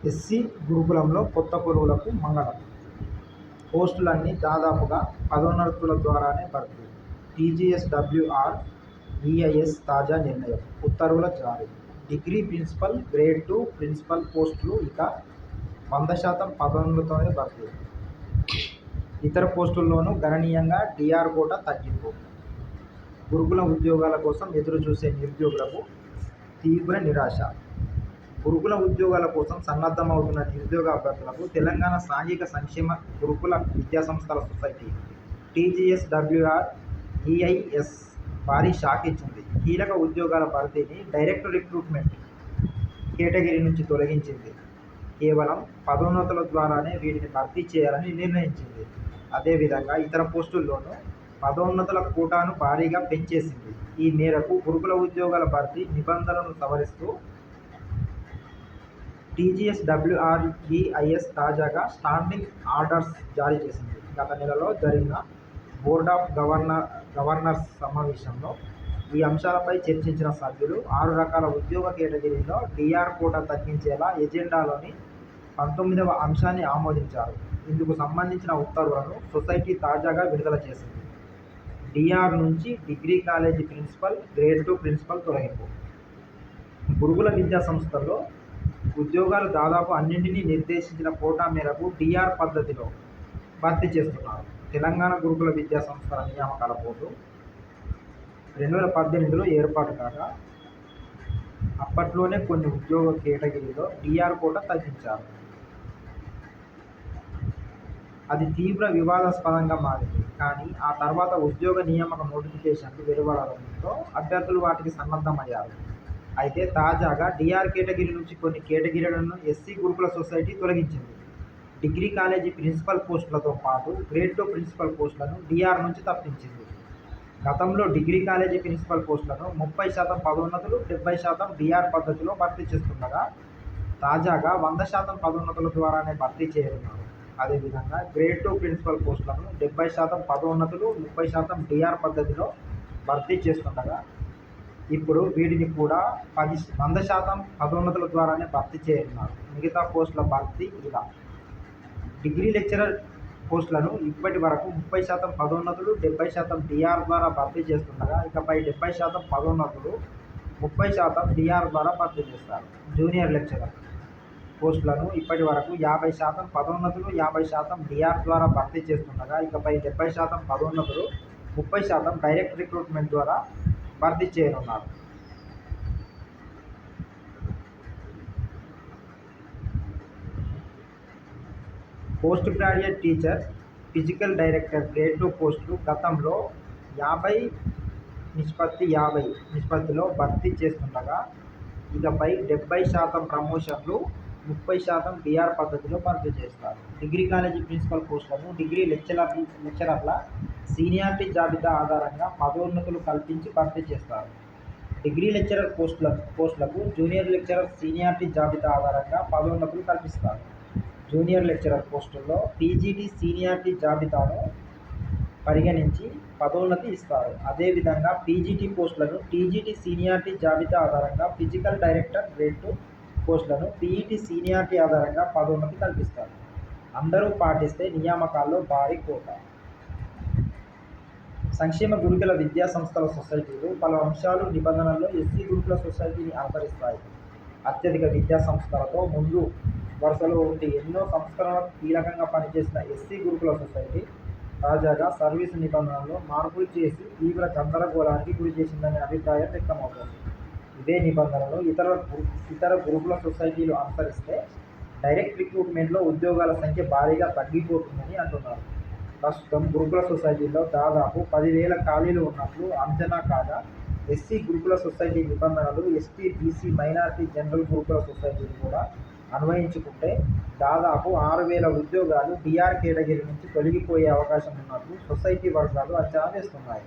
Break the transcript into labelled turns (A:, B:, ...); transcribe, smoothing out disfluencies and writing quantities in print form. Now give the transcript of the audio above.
A: SC గురుకులంలో కొత్త గురువులకు మంగళం. పోస్టులన్నీ దాదాపుగా పదోన్నతుల ద్వారానే భర్తీ. టీజీఎస్డబ్ల్యూఆర్ ఈఐఎస్ తాజా నిర్ణయం. ఉత్తర్వుల జారీ. డిగ్రీ ప్రిన్సిపల్, గ్రేడ్ 2 ప్రిన్సిపల్ పోస్టులు ఇక 100% పదోన్నతులతోనే భర్తీ. ఇతర పోస్టుల్లోనూ గణనీయంగా డిఆర్ కోటా తగ్గింపు. గురుకుల ఉద్యోగాల కోసం ఎదురుచూసే నిరుద్యోగులకు తీవ్ర నిరాశ. గురుకుల ఉద్యోగాల కోసం సన్నద్ధమవుతున్న నిరుద్యోగ అభ్యర్థులకు తెలంగాణ సాంఘిక సంక్షేమ గురుకుల విద్యాసంస్థల సొసైటీ టీజీఎస్డబ్ల్యూఆర్ ఈఐఎస్ భారీ షాక్ ఇచ్చింది. కీలక ఉద్యోగాల భర్తీని డైరెక్ట్ రిక్రూట్మెంట్ కేటగిరీ నుంచి తొలగించింది. కేవలం పదోన్నతుల ద్వారానే వీటిని భర్తీ చేయాలని నిర్ణయించింది. అదేవిధంగా ఇతర పోస్టుల్లోనూ పదోన్నతుల కోటాను భారీగా పెంచేసింది. ఈ మేరకు గురుకుల ఉద్యోగాల భర్తీ నిబంధనలను సవరిస్తూ టీజీఎస్డబ్ల్యూఆర్ఈఐఎస్ తాజాగా స్టాండింగ్ ఆర్డర్స్ జారీ చేసింది. గత నెలలో జరిగిన బోర్డ్ ఆఫ్ గవర్నర్స్ సమావేశంలో ఈ అంశాలపై చర్చించిన సభ్యులు 6 రకాల ఉద్యోగ కేటగిరీల్లో డిఆర్ కోటా తగ్గించేలా ఎజెండాలోని 19వ అంశాన్ని ఆమోదించారు. ఇందుకు సంబంధించిన ఉత్తర్వులను సొసైటీ తాజాగా విడుదల చేసింది. డిఆర్ నుంచి degree college principal, grade 2 principal తొలగింపు. గురుకుల విద్యా సంస్థల్లో ఉద్యోగాలు దాదాపు అన్నింటినీ నిర్దేశించిన కోటా మేరకు డిఆర్ పద్ధతిలో భర్తీ చేస్తున్నారు. తెలంగాణ గురుకుల విద్యా సంస్థల నియామకాల బోర్డు 2018లో ఏర్పాటు కాగా అప్పట్లోనే కొన్ని ఉద్యోగ కేటగిరీలో డిఆర్ కోటా తగ్గించారు. అది తీవ్ర వివాదాస్పదంగా మారింది. కానీ ఆ తర్వాత ఉద్యోగ నియామక నోటిఫికేషన్లు వెలువడడంతో అభ్యర్థులు వాటికి సన్నద్ధమయ్యారు. అయితే తాజాగా డిఆర్ కేటగిరీ నుంచి కొన్ని కేటగిరీలను ఎస్సీ గురుకుల సొసైటీ తొలగించింది. డిగ్రీ కాలేజీ ప్రిన్సిపల్ పోస్టులతో పాటు గ్రేడ్ 2 ప్రిన్సిపల్ పోస్టులను డిఆర్ నుంచి తప్పించింది. గతంలో డిగ్రీ కాలేజీ ప్రిన్సిపల్ పోస్టులను 30% పదోన్నతులు, 70% డిఆర్ పద్ధతిలో భర్తీ చేస్తుండగా తాజాగా 100% పదోన్నతుల ద్వారానే భర్తీ చేయనున్నారు. అదేవిధంగా గ్రేడ్ 2 ప్రిన్సిపల్ పోస్టులను 70% పదోన్నతులు, 30% డిఆర్ పద్ధతిలో భర్తీ చేస్తుండగా ఇప్పుడు వీటిని కూడా 100% పదోన్నతుల ద్వారానే భర్తీ చేయనున్నారు. మిగతా పోస్టుల భర్తీ ఇలా: డిగ్రీ లెక్చరర్ పోస్టులను ఇప్పటి వరకు 30% పదోన్నతులు, 70% డిఆర్ ద్వారా భర్తీ చేస్తుండగా ఇకపై 70% పదోన్నతులు, 30% డిఆర్ ద్వారా భర్తీ చేస్తారు. జూనియర్ లెక్చరర్ పోస్టులను ఇప్పటి వరకు 50% పదోన్నతులు, 50% డిఆర్ ద్వారా భర్తీ చేస్తుండగా ఇకపై 70% పదోన్నతులు, 30% డైరెక్ట్ రిక్రూట్మెంట్ ద్వారా భర్తీ చేయనున్నారు. Post graduate teacher, physical director grade 2 పోస్టులు గతంలో 50:50 నిష్పత్తిలో భర్తీ చేస్తుండగా ఇకపై 70% ప్రమోషన్లు, 30% డిఆర్ పద్ధతిలో భర్తీ చేస్తారు. డిగ్రీ కాలేజీ ప్రిన్సిపల్ పోస్టులను డిగ్రీ లెక్చరర్ల సీనియారిటీ జాబితా ఆధారంగా పదోన్నతులు కల్పించి భర్తీ చేస్తారు. డిగ్రీ లెక్చరర్ పోస్టులకు జూనియర్ లెక్చరర్ సీనియారిటీ జాబితా ఆధారంగా పదోన్నతులు కల్పిస్తారు. జూనియర్ లెక్చరర్ పోస్టుల్లో పీజీటీ సీనియారిటీ జాబితాను పరిగణించి పదోన్నతి ఇస్తారు. అదేవిధంగా పీజీటీ పోస్టులను టీజీటీ సీనియారిటీ జాబితా ఆధారంగా, ఫిజికల్ డైరెక్టర్ గ్రేడ్ 2 పోస్టులను పీఈటీ సీనియారిటీ ఆధారంగా పదోన్నతి కల్పిస్తారు. అందరూ పాటిస్తే నియామకాల్లో భారీ కోటా. సంక్షేమ గురుకుల విద్యా సంస్థల సొసైటీలు పలు అంశాలు, నిబంధనల్లో ఎస్సీ గురుకుల సొసైటీని అనుసరిస్తాయి. అత్యధిక విద్యా సంస్థలతో ముందు వరుసలో ఉండి ఎన్నో సంస్కరణలకు కీలకంగా పనిచేసిన ఎస్సీ గురుకుల సొసైటీ తాజాగా సర్వీసు నిబంధనల్లో మార్పులు చేసి తీవ్ర గందరగోళానికి గురి చేసిందనే అభిప్రాయం వ్యక్తమవుతోంది. ఇదే నిబంధనలు ఇతర గురుకుల సొసైటీలు అనుసరిస్తే డైరెక్ట్ రిక్రూట్మెంట్లో ఉద్యోగాల సంఖ్య భారీగా తగ్గిపోతుందని అంటున్నారు. ప్రస్తుతం గురుకుల సొసైటీల్లో దాదాపు 10,000 ఖాళీలు ఉన్నట్లు అంచనా కాగా ఎస్సీ గురుకుల సొసైటీ నిబంధనలు ఎస్టీ, బీసీ, మైనారిటీ జనరల్ గురుకుల సొసైటీలు కూడా అన్వయించుకుంటే దాదాపు 6,000 ఉద్యోగాలు డిఆర్ కేటగిరీ నుంచి తొలగిపోయే అవకాశం ఉన్నట్లు సొసైటీ వర్గాలు అంచనా వేస్తున్నాయి.